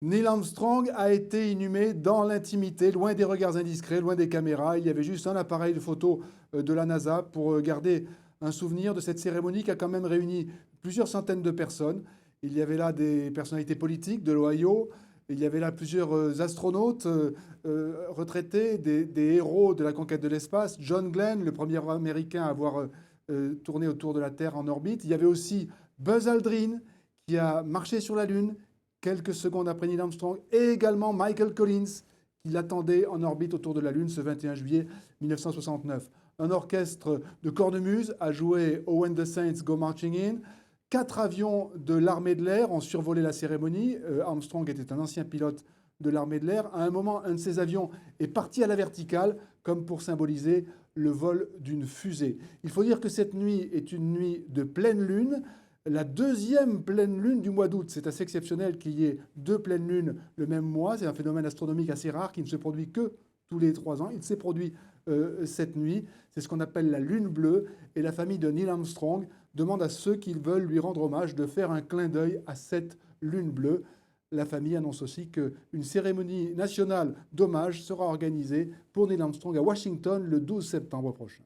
Neil Armstrong a été inhumé dans l'intimité, loin des regards indiscrets, loin des caméras. Il y avait juste un appareil de photo de la NASA pour garder un souvenir de cette cérémonie qui a quand même réuni plusieurs centaines de personnes. Il y avait là des personnalités politiques de l'Ohio, il y avait là plusieurs astronautes retraités, des héros de la conquête de l'espace. John Glenn, le premier Américain à avoir tourné autour de la Terre en orbite. Il y avait aussi Buzz Aldrin qui a marché sur la Lune quelques secondes après Neil Armstrong, et également Michael Collins, qui l'attendait en orbite autour de la Lune ce 21 juillet 1969. Un orchestre de cornemuse a joué Oh When the Saints Go Marching In. 4 avions de l'armée de l'air ont survolé la cérémonie. Armstrong était un ancien pilote de l'armée de l'air. À un moment, un de ces avions est parti à la verticale, comme pour symboliser le vol d'une fusée. Il faut dire que cette nuit est une nuit de pleine lune, la deuxième pleine lune du mois d'août. C'est assez exceptionnel qu'il y ait 2 pleines lunes le même mois. C'est un phénomène astronomique assez rare qui ne se produit que tous les 3 ans. Il s'est produit cette nuit. C'est ce qu'on appelle la lune bleue. Et la famille de Neil Armstrong demande à ceux qui veulent lui rendre hommage de faire un clin d'œil à cette lune bleue. La famille annonce aussi qu'une cérémonie nationale d'hommage sera organisée pour Neil Armstrong à Washington le 12 septembre prochain.